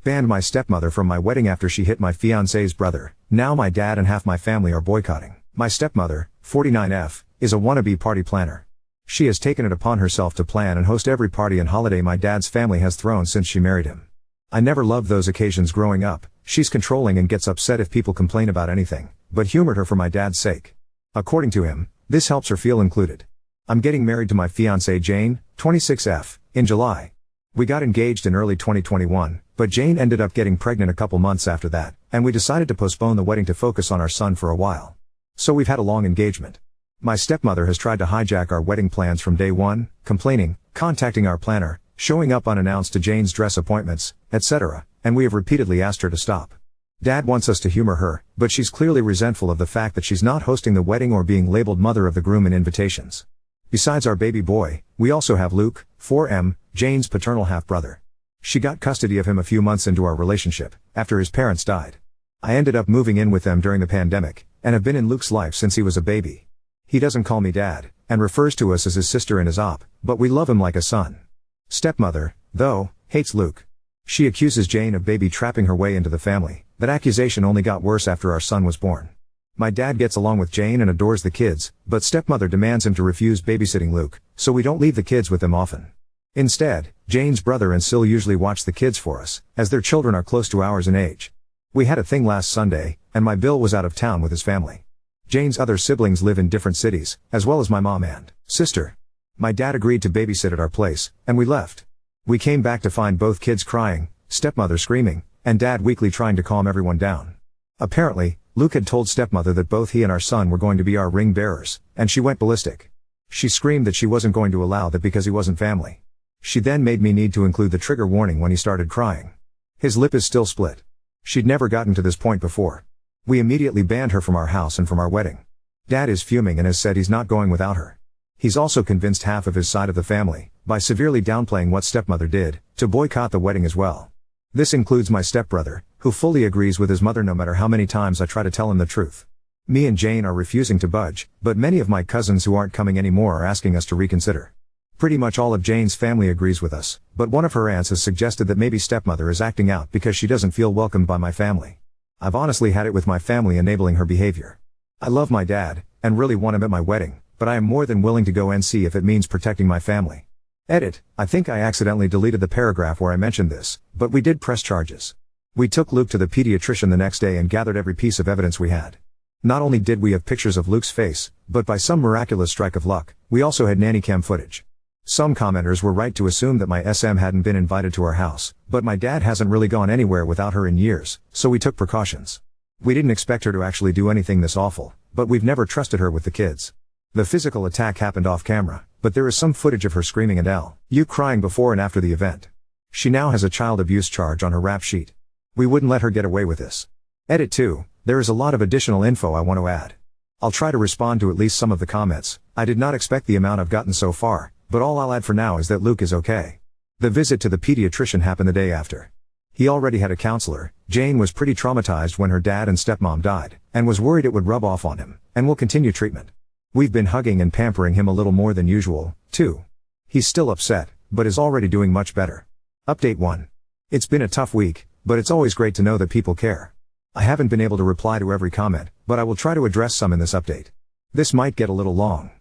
Banned my stepmother from my wedding after she hit my fiancé's brother. Now my dad and half my family are boycotting. My stepmother, 49F, is a wannabe party planner. She has taken it upon herself to plan and host every party and holiday my dad's family has thrown since she married him. I never loved those occasions growing up. She's controlling and gets upset if people complain about anything, but humored her for my dad's sake. According to him, this helps her feel included. I'm getting married to my fiancée Jane, 26F, in July. We got engaged in early 2021, but Jane ended up getting pregnant a couple months after that, and we decided to postpone the wedding to focus on our son for a while. So we've had a long engagement. My stepmother has tried to hijack our wedding plans from day one, complaining, contacting our planner, showing up unannounced to Jane's dress appointments, etc., and we have repeatedly asked her to stop. Dad wants us to humor her, but she's clearly resentful of the fact that she's not hosting the wedding or being labeled mother of the groom in invitations. Besides our baby boy, we also have Luke, 4M, Jane's paternal half-brother. She got custody of him a few months into our relationship, after his parents died. I ended up moving in with them during the pandemic, and have been in Luke's life since he was a baby. He doesn't call me dad, and refers to us as his sister and his op, but we love him like a son. Stepmother, though, hates Luke. She accuses Jane of baby trapping her way into the family. That accusation only got worse after our son was born. My dad gets along with Jane and adores the kids, but stepmother demands him to refuse babysitting Luke, so we don't leave the kids with them often. Instead, Jane's brother and Sil usually watch the kids for us, as their children are close to ours in age. We had a thing last Sunday, and my Bill was out of town with his family. Jane's other siblings live in different cities, as well as my mom and sister. My dad agreed to babysit at our place, and we left. We came back to find both kids crying, stepmother screaming, and dad weakly trying to calm everyone down. Apparently, Luke had told stepmother that both he and our son were going to be our ring bearers, and she went ballistic. She screamed that she wasn't going to allow that because he wasn't family. She then made me need to include the trigger warning when he started crying. His lip is still split. She'd never gotten to this point before. We immediately banned her from our house and from our wedding. Dad is fuming and has said he's not going without her. He's also convinced half of his side of the family, by severely downplaying what stepmother did, to boycott the wedding as well. This includes my stepbrother, who fully agrees with his mother no matter how many times I try to tell him the truth. Me and Jane are refusing to budge, but many of my cousins who aren't coming anymore are asking us to reconsider. Pretty much all of Jane's family agrees with us, but one of her aunts has suggested that maybe stepmother is acting out because she doesn't feel welcomed by my family. I've honestly had it with my family enabling her behavior. I love my dad, and really want him at my wedding, but I am more than willing to go and see if it means protecting my family. Edit, I think I accidentally deleted the paragraph where I mentioned this, but we did press charges. We took Luke to the pediatrician the next day and gathered every piece of evidence we had. Not only did we have pictures of Luke's face, but by some miraculous strike of luck, we also had nanny cam footage. Some commenters were right to assume that my SM hadn't been invited to our house, but my dad hasn't really gone anywhere without her in years, so we took precautions. We didn't expect her to actually do anything this awful, but we've never trusted her with the kids. The physical attack happened off camera, but there is some footage of her screaming and you crying before and after the event. She now has a child abuse charge on her rap sheet. We wouldn't let her get away with this. Edit 2, there is a lot of additional info I want to add. I'll try to respond to at least some of the comments. I did not expect the amount I've gotten so far, but all I'll add for now is that Luke is okay. The visit to the pediatrician happened the day after. He already had a counselor. Jane was pretty traumatized when her dad and stepmom died, and was worried it would rub off on him, and will continue treatment. We've been hugging and pampering him a little more than usual, too. He's still upset, but is already doing much better. Update 1. It's been a tough week, but it's always great to know that people care. I haven't been able to reply to every comment, but I will try to address some in this update. This might get a little long.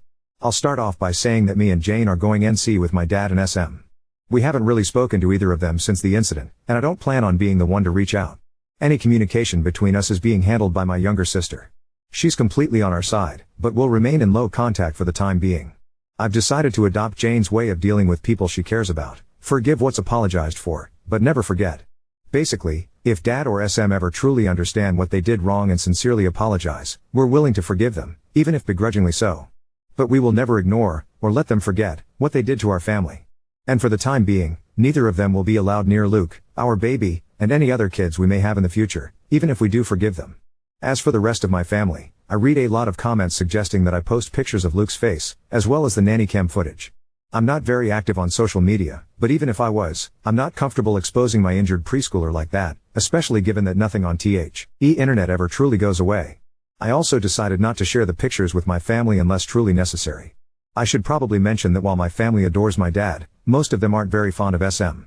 I'll start off by saying that me and Jane are going NC with my dad and SM. We haven't really spoken to either of them since the incident, and I don't plan on being the one to reach out. Any communication between us is being handled by my younger sister. She's completely on our side, but will remain in low contact for the time being. I've decided to adopt Jane's way of dealing with people she cares about. Forgive what's apologized for, but never forget. Basically, if Dad or SM ever truly understand what they did wrong and sincerely apologize, we're willing to forgive them, even if begrudgingly so. But we will never ignore, or let them forget, what they did to our family. And for the time being, neither of them will be allowed near Luke, our baby, and any other kids we may have in the future, even if we do forgive them. As for the rest of my family, I read a lot of comments suggesting that I post pictures of Luke's face, as well as the nanny cam footage. I'm not very active on social media, but even if I was, I'm not comfortable exposing my injured preschooler like that, especially given that nothing on internet ever truly goes away. I also decided not to share the pictures with my family unless truly necessary. I should probably mention that while my family adores my dad, most of them aren't very fond of SM.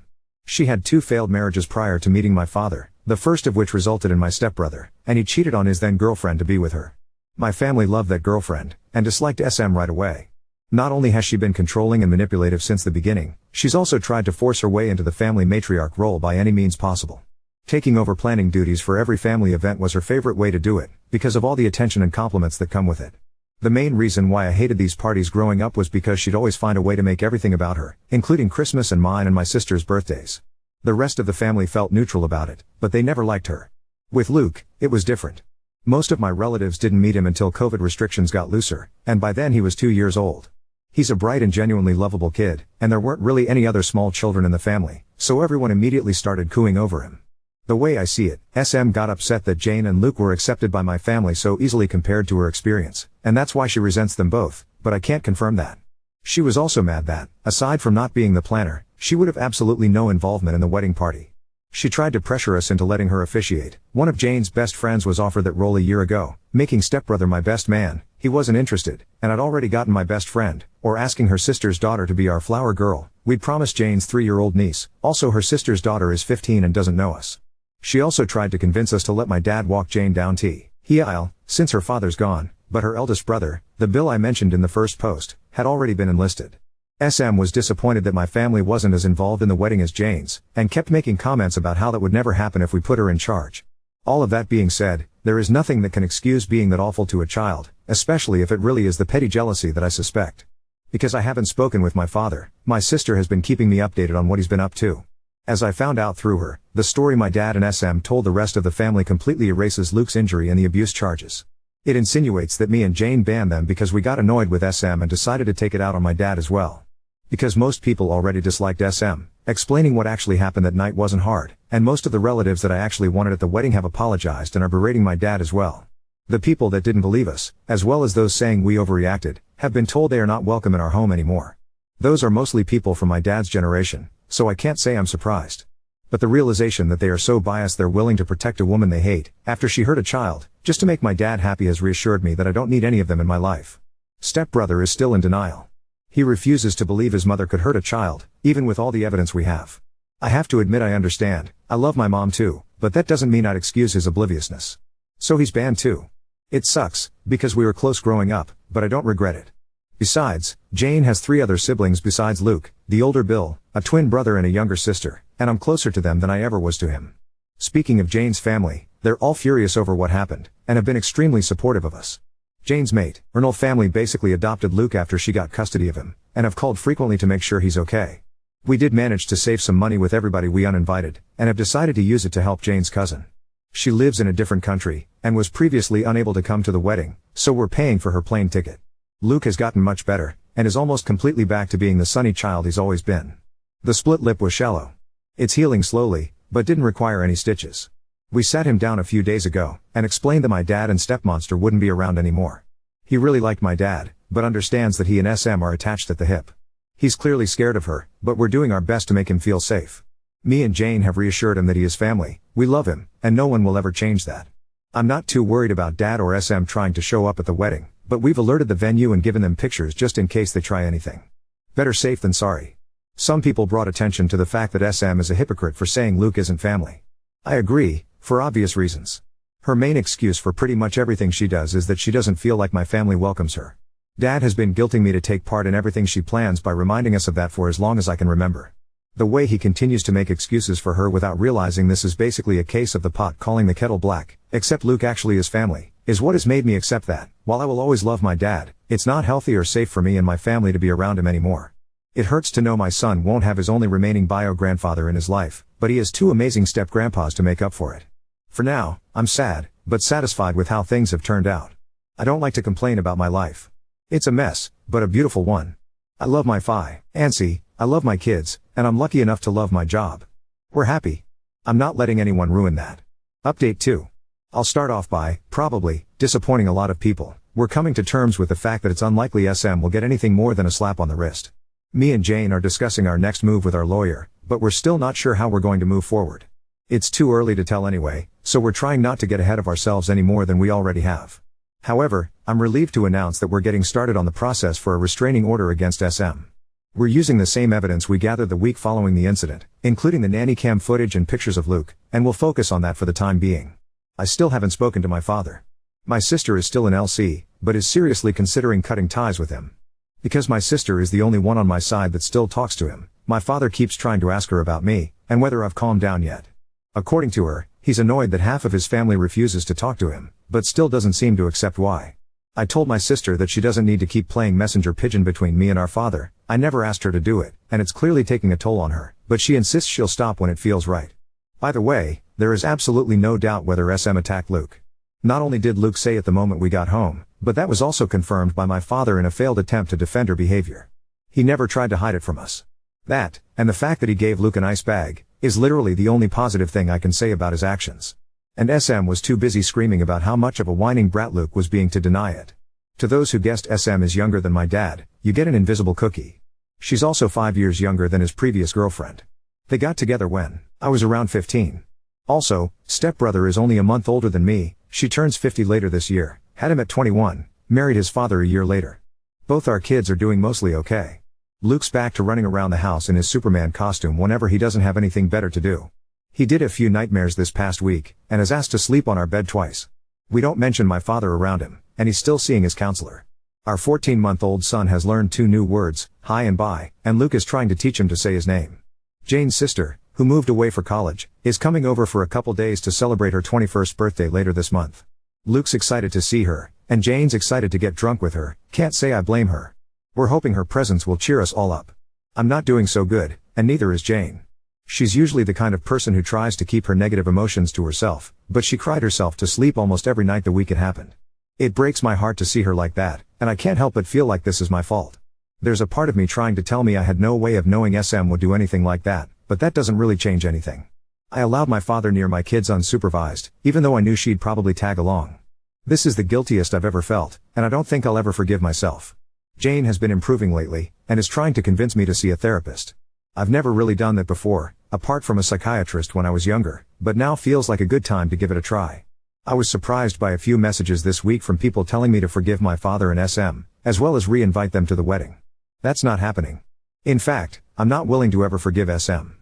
She had 2 failed marriages prior to meeting my father, the first of which resulted in my stepbrother, and he cheated on his then girlfriend to be with her. My family loved that girlfriend, and disliked SM right away. Not only has she been controlling and manipulative since the beginning, she's also tried to force her way into the family matriarch role by any means possible. Taking over planning duties for every family event was her favorite way to do it, because of all the attention and compliments that come with it. The main reason why I hated these parties growing up was because she'd always find a way to make everything about her, including Christmas and mine and my sister's birthdays. The rest of the family felt neutral about it, but they never liked her. With Luke, it was different. Most of my relatives didn't meet him until COVID restrictions got looser, and by then he was 2 years old. He's a bright and genuinely lovable kid, and there weren't really any other small children in the family, so everyone immediately started cooing over him. The way I see it, SM got upset that Jane and Luke were accepted by my family so easily compared to her experience, and that's why she resents them both, but I can't confirm that. She was also mad that, aside from not being the planner, she would have absolutely no involvement in the wedding party. She tried to pressure us into letting her officiate. One of Jane's best friends was offered that role a year ago, making stepbrother my best man. He wasn't interested, and I'd already gotten my best friend, or asking her sister's daughter to be our flower girl. We'd promised Jane's 3-year-old niece, also her sister's daughter is 15 and doesn't know us. She also tried to convince us to let my dad walk Jane down the aisle, since her father's gone, but her eldest brother, the Bill I mentioned in the first post, had already been enlisted. SM was disappointed that my family wasn't as involved in the wedding as Jane's, and kept making comments about how that would never happen if we put her in charge. All of that being said, there is nothing that can excuse being that awful to a child, especially if it really is the petty jealousy that I suspect. Because I haven't spoken with my father, my sister has been keeping me updated on what he's been up to. As I found out through her, the story my dad and SM told the rest of the family completely erases Luke's injury and the abuse charges. It insinuates that me and Jane banned them because we got annoyed with SM and decided to take it out on my dad as well. Because most people already disliked SM, explaining what actually happened that night wasn't hard, and most of the relatives that I actually wanted at the wedding have apologized and are berating my dad as well. The people that didn't believe us, as well as those saying we overreacted, have been told they are not welcome in our home anymore. Those are mostly people from my dad's generation, so I can't say I'm surprised. But the realization that they are so biased they're willing to protect a woman they hate, after she hurt a child, just to make my dad happy has reassured me that I don't need any of them in my life. Stepbrother is still in denial. He refuses to believe his mother could hurt a child, even with all the evidence we have. I have to admit I understand, I love my mom too, but that doesn't mean I'd excuse his obliviousness. So he's banned too. It sucks, because we were close growing up, but I don't regret it. Besides, Jane has 3 other siblings besides Luke, the older Bill, a twin brother and a younger sister, and I'm closer to them than I ever was to him. Speaking of Jane's family, they're all furious over what happened, and have been extremely supportive of us. Jane's mate, Ernal family basically adopted Luke after she got custody of him, and have called frequently to make sure he's okay. We did manage to save some money with everybody we uninvited, and have decided to use it to help Jane's cousin. She lives in a different country, and was previously unable to come to the wedding, so we're paying for her plane ticket. Luke has gotten much better, and is almost completely back to being the sunny child he's always been. The split lip was shallow. It's healing slowly, but didn't require any stitches. We sat him down a few days ago, and explained that my dad and stepmonster wouldn't be around anymore. He really liked my dad, but understands that he and SM are attached at the hip. He's clearly scared of her, but we're doing our best to make him feel safe. Me and Jane have reassured him that he is family, we love him, and no one will ever change that. I'm not too worried about Dad or SM trying to show up at the wedding, but we've alerted the venue and given them pictures just in case they try anything. Better safe than sorry. Some people brought attention to the fact that SM is a hypocrite for saying Luke isn't family. I agree, for obvious reasons. Her main excuse for pretty much everything she does is that she doesn't feel like my family welcomes her. Dad has been guilting me to take part in everything she plans by reminding us of that for as long as I can remember. The way he continues to make excuses for her without realizing this is basically a case of the pot calling the kettle black, except Luke actually is family, is what has made me accept that, while I will always love my dad, it's not healthy or safe for me and my family to be around him anymore. It hurts to know my son won't have his only remaining bio-grandfather in his life, but he has 2 amazing step-grandpas to make up for it. For now, I'm sad, but satisfied with how things have turned out. I don't like to complain about my life. It's a mess, but a beautiful one. I love my fiancée, I love my kids, and I'm lucky enough to love my job. We're happy. I'm not letting anyone ruin that. Update 2. I'll start off by, probably, disappointing a lot of people. We're coming to terms with the fact that it's unlikely SM will get anything more than a slap on the wrist. Me and Jane are discussing our next move with our lawyer, but we're still not sure how we're going to move forward. It's too early to tell anyway, so we're trying not to get ahead of ourselves any more than we already have. However, I'm relieved to announce that we're getting started on the process for a restraining order against SM. We're using the same evidence we gathered the week following the incident, including the nanny cam footage and pictures of Luke, and we'll focus on that for the time being. I still haven't spoken to my father. My sister is still in LC, but is seriously considering cutting ties with him. Because my sister is the only one on my side that still talks to him, my father keeps trying to ask her about me, and whether I've calmed down yet. According to her, he's annoyed that half of his family refuses to talk to him, but still doesn't seem to accept why. I told my sister that she doesn't need to keep playing messenger pigeon between me and our father. I never asked her to do it, and it's clearly taking a toll on her, but she insists she'll stop when it feels right. By the way, there is absolutely no doubt whether SM attacked Luke. Not only did Luke say it the moment we got home, but that was also confirmed by my father in a failed attempt to defend her behavior. He never tried to hide it from us. That, and the fact that he gave Luke an ice bag, is literally the only positive thing I can say about his actions. And SM was too busy screaming about how much of a whining brat Luke was being to deny it. To those who guessed SM is younger than my dad, you get an invisible cookie. She's also 5 years younger than his previous girlfriend. They got together when I was around 15. Also, stepbrother is only a month older than me. She turns 50 later this year, had him at 21, married his father a year later. Both our kids are doing mostly okay. Luke's back to running around the house in his Superman costume whenever he doesn't have anything better to do. He did a few nightmares this past week, and is asked to sleep on our bed twice. We don't mention my father around him, and he's still seeing his counselor. Our 14-month-old son has learned 2 new words, hi and bye, and Luke is trying to teach him to say his name. Jane's sister, who moved away for college, is coming over for a couple days to celebrate her 21st birthday later this month. Luke's excited to see her, and Jane's excited to get drunk with her. Can't say I blame her. We're hoping her presence will cheer us all up. I'm not doing so good, and neither is Jane. She's usually the kind of person who tries to keep her negative emotions to herself, but she cried herself to sleep almost every night the week it happened. It breaks my heart to see her like that, and I can't help but feel like this is my fault. There's a part of me trying to tell me I had no way of knowing SM would do anything like that, but that doesn't really change anything. I allowed my father near my kids unsupervised, even though I knew she'd probably tag along. This is the guiltiest I've ever felt, and I don't think I'll ever forgive myself. Jane has been improving lately, and is trying to convince me to see a therapist. I've never really done that before, apart from a psychiatrist when I was younger, but now feels like a good time to give it a try. I was surprised by a few messages this week from people telling me to forgive my father and SM, as well as re-invite them to the wedding. That's not happening. In fact, I'm not willing to ever forgive SM.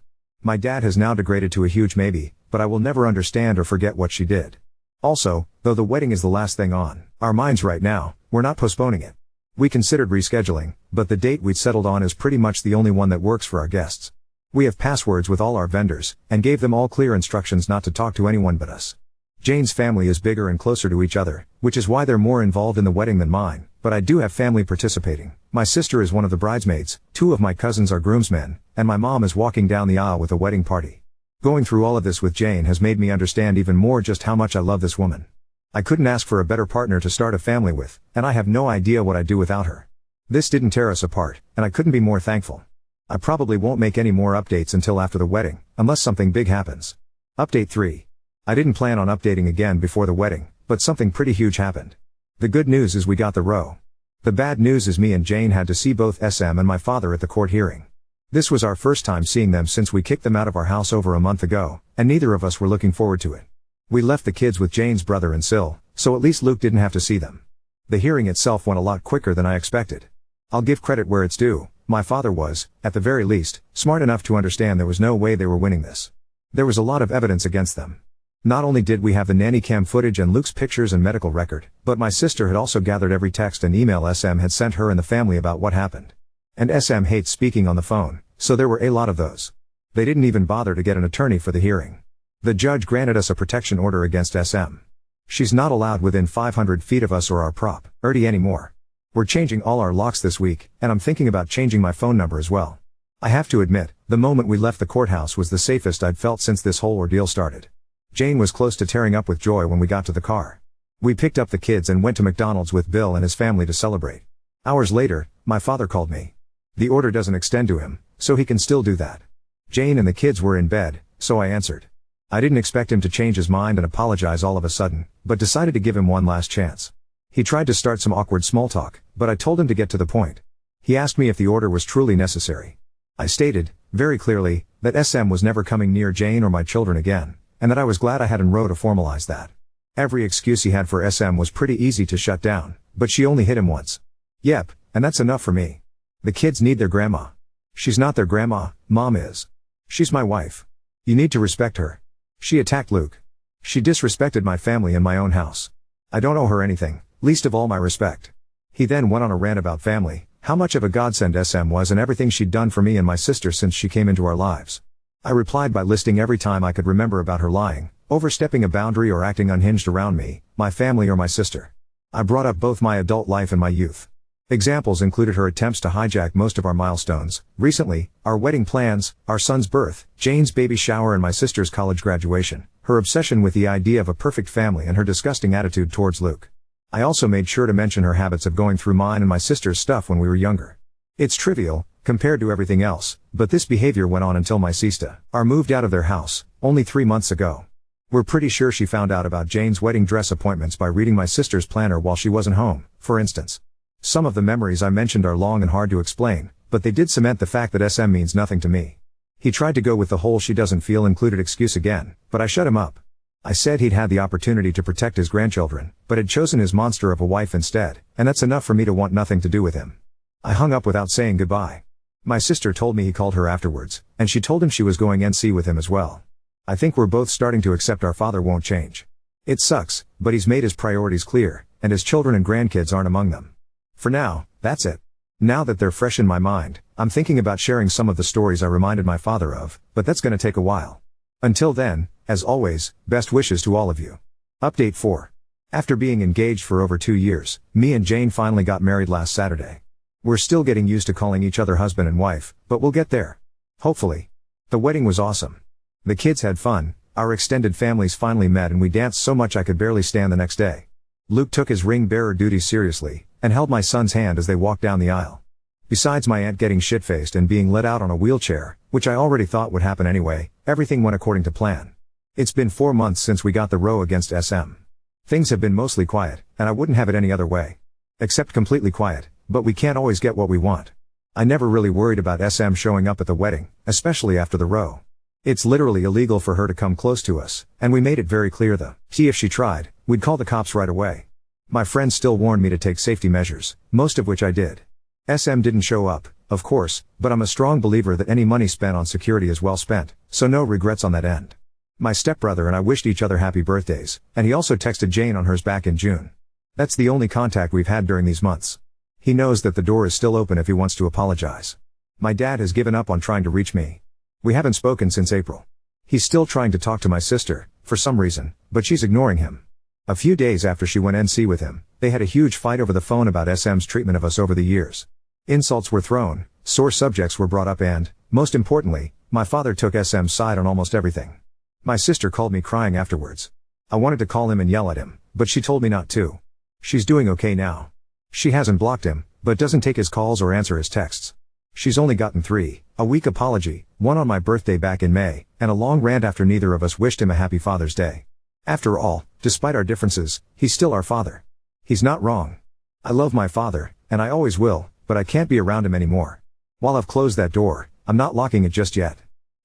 My dad has now degraded to a huge maybe, but I will never understand or forget what she did. Also, though the wedding is the last thing on our minds right now, we're not postponing it. We considered rescheduling, but the date we'd settled on is pretty much the only one that works for our guests. We have passwords with all our vendors, and gave them all clear instructions not to talk to anyone but us. Jane's family is bigger and closer to each other, which is why they're more involved in the wedding than mine, but I do have family participating. My sister is one of the bridesmaids, 2 of my cousins are groomsmen, and my mom is walking down the aisle with a wedding party. Going through all of this with Jane has made me understand even more just how much I love this woman. I couldn't ask for a better partner to start a family with, and I have no idea what I'd do without her. This didn't tear us apart, and I couldn't be more thankful. I probably won't make any more updates until after the wedding, unless something big happens. Update 3. I didn't plan on updating again before the wedding, but something pretty huge happened. The good news is we got the row. The bad news is me and Jane had to see both SM and my father at the court hearing. This was our first time seeing them since we kicked them out of our house over a month ago, and neither of us were looking forward to it. We left the kids with Jane's brother and Sil, so at least Luke didn't have to see them. The hearing itself went a lot quicker than I expected. I'll give credit where it's due. My father was, at the very least, smart enough to understand there was no way they were winning this. There was a lot of evidence against them. Not only did we have the nanny cam footage and Luke's pictures and medical record, but my sister had also gathered every text and email SM had sent her and the family about what happened. And SM hates speaking on the phone, so there were a lot of those. They didn't even bother to get an attorney for the hearing. The judge granted us a protection order against SM. She's not allowed within 500 feet of us or our property anymore. We're changing all our locks this week, and I'm thinking about changing my phone number as well. I have to admit, the moment we left the courthouse was the safest I'd felt since this whole ordeal started. Jane was close to tearing up with joy when we got to the car. We picked up the kids and went to McDonald's with Bill and his family to celebrate. Hours later, my father called me. The order doesn't extend to him, so he can still do that. Jane and the kids were in bed, so I answered. I didn't expect him to change his mind and apologize all of a sudden, but decided to give him one last chance. He tried to start some awkward small talk, but I told him to get to the point. He asked me if the order was truly necessary. I stated, very clearly, that SM was never coming near Jane or my children again, and that I was glad I had an row to formalize that. Every excuse he had for SM was pretty easy to shut down, but she only hit him once. Yep, and that's enough for me. The kids need their grandma. She's not their grandma, Mom is. She's my wife. You need to respect her. She attacked Luke. She disrespected my family and my own house. I don't owe her anything, least of all my respect. He then went on a rant about family, how much of a godsend SM was and everything she'd done for me and my sister since she came into our lives. I replied by listing every time I could remember about her lying, overstepping a boundary or acting unhinged around me, my family or my sister. I brought up both my adult life and my youth. Examples included her attempts to hijack most of our milestones, recently, our wedding plans, our son's birth, Jane's baby shower and my sister's college graduation, her obsession with the idea of a perfect family and her disgusting attitude towards Luke. I also made sure to mention her habits of going through mine and my sister's stuff when we were younger. It's trivial, compared to everything else, but this behavior went on until my sister moved out of their house, only 3 months ago. We're pretty sure she found out about Jane's wedding dress appointments by reading my sister's planner while she wasn't home, for instance. Some of the memories I mentioned are long and hard to explain, but they did cement the fact that SM means nothing to me. He tried to go with the whole she doesn't feel included excuse again, but I shut him up. I said he'd had the opportunity to protect his grandchildren, but had chosen his monster of a wife instead, and that's enough for me to want nothing to do with him. I hung up without saying goodbye. My sister told me he called her afterwards, and she told him she was going NC with him as well. I think we're both starting to accept our father won't change. It sucks, but he's made his priorities clear, and his children and grandkids aren't among them. For now, that's it. Now that they're fresh in my mind, I'm thinking about sharing some of the stories I reminded my father of, but that's gonna take a while. Until then, as always, best wishes to all of you. Update 4. After being engaged for over 2 years, me and Jane finally got married last Saturday. We're still getting used to calling each other husband and wife, but we'll get there. Hopefully. The wedding was awesome. The kids had fun, our extended families finally met and we danced so much I could barely stand the next day. Luke took his ring bearer duties seriously, and held my son's hand as they walked down the aisle. Besides my aunt getting shit-faced and being let out on a wheelchair, which I already thought would happen anyway, everything went according to plan. It's been 4 months since we got the row against SM. Things have been mostly quiet, and I wouldn't have it any other way. Except completely quiet, but we can't always get what we want. I never really worried about SM showing up at the wedding, especially after the row. It's literally illegal for her to come close to us, and we made it very clear if she tried, we'd call the cops right away. My friends still warned me to take safety measures, most of which I did. SM didn't show up, of course, but I'm a strong believer that any money spent on security is well spent, so no regrets on that end. My stepbrother and I wished each other happy birthdays, and he also texted Jane on hers back in June. That's the only contact we've had during these months. He knows that the door is still open if he wants to apologize. My dad has given up on trying to reach me. We haven't spoken since April. He's still trying to talk to my sister, for some reason, but she's ignoring him. A few days after she went NC with him, they had a huge fight over the phone about SM's treatment of us over the years. Insults were thrown, sore subjects were brought up and, most importantly, my father took SM's side on almost everything. My sister called me crying afterwards. I wanted to call him and yell at him, but she told me not to. She's doing okay now. She hasn't blocked him, but doesn't take his calls or answer his texts. She's only gotten 3, a weak apology, one on my birthday back in May, and a long rant after neither of us wished him a happy Father's Day. After all, despite our differences, he's still our father. He's not wrong. I love my father, and I always will, but I can't be around him anymore. While I've closed that door, I'm not locking it just yet.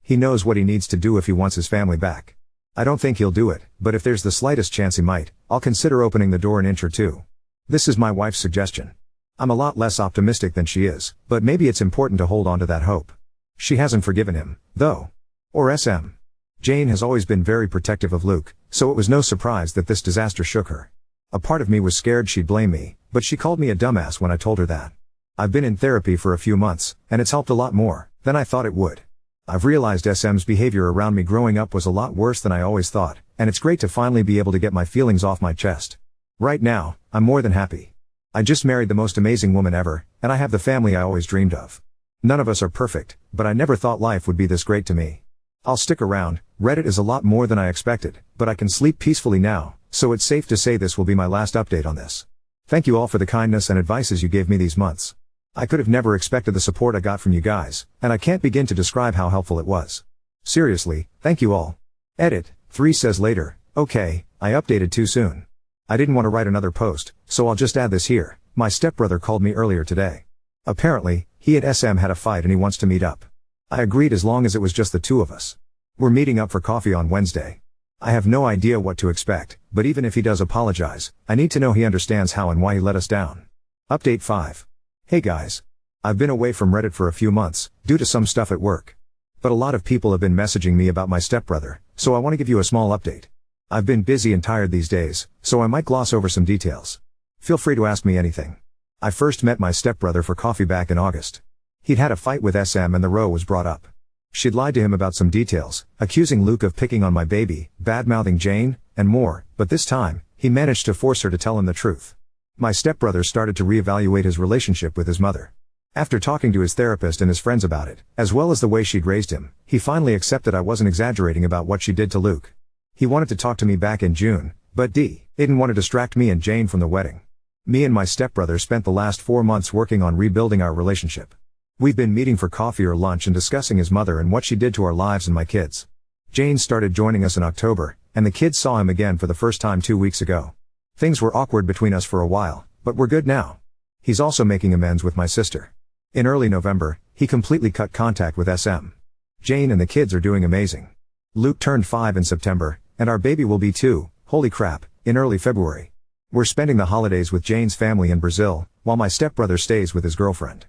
He knows what he needs to do if he wants his family back. I don't think he'll do it, but if there's the slightest chance he might, I'll consider opening the door an inch or two. This is my wife's suggestion. I'm a lot less optimistic than she is, but maybe it's important to hold on to that hope. She hasn't forgiven him, though. Or SM. Jane has always been very protective of Luke, so it was no surprise that this disaster shook her. A part of me was scared she'd blame me, but she called me a dumbass when I told her that. I've been in therapy for a few months, and it's helped a lot more than I thought it would. I've realized SM's behavior around me growing up was a lot worse than I always thought, and it's great to finally be able to get my feelings off my chest. Right now, I'm more than happy. I just married the most amazing woman ever, and I have the family I always dreamed of. None of us are perfect, but I never thought life would be this great to me. I'll stick around. Reddit is a lot more than I expected, but I can sleep peacefully now, so it's safe to say this will be my last update on this. Thank you all for the kindness and advices you gave me these months. I could have never expected the support I got from you guys, and I can't begin to describe how helpful it was. Seriously, thank you all. Edit, 3 says later, okay, I updated too soon. I didn't want to write another post, so I'll just add this here. My stepbrother called me earlier today. Apparently, he and SM had a fight and he wants to meet up. I agreed as long as it was just the two of us. We're meeting up for coffee on Wednesday. I have no idea what to expect, but even if he does apologize, I need to know he understands how and why he let us down. Update 5. Hey guys. I've been away from Reddit for a few months, due to some stuff at work. But a lot of people have been messaging me about my stepbrother, so I want to give you a small update. I've been busy and tired these days, so I might gloss over some details. Feel free to ask me anything. I first met my stepbrother for coffee back in August. He'd had a fight with SM and the row was brought up. She'd lied to him about some details, accusing Luke of picking on my baby, bad-mouthing Jane, and more, but this time, he managed to force her to tell him the truth. My stepbrother started to reevaluate his relationship with his mother. After talking to his therapist and his friends about it, as well as the way she'd raised him, he finally accepted I wasn't exaggerating about what she did to Luke. He wanted to talk to me back in June, but didn't want to distract me and Jane from the wedding. Me and my stepbrother spent the last 4 months working on rebuilding our relationship. We've been meeting for coffee or lunch and discussing his mother and what she did to our lives and my kids. Jane started joining us in October, and the kids saw him again for the first time 2 weeks ago. Things were awkward between us for a while, but we're good now. He's also making amends with my sister. In early November, he completely cut contact with SM. Jane and the kids are doing amazing. Luke turned 5 in September, and our baby will be 2, holy crap, in early February. We're spending the holidays with Jane's family in Brazil, while my stepbrother stays with his girlfriend.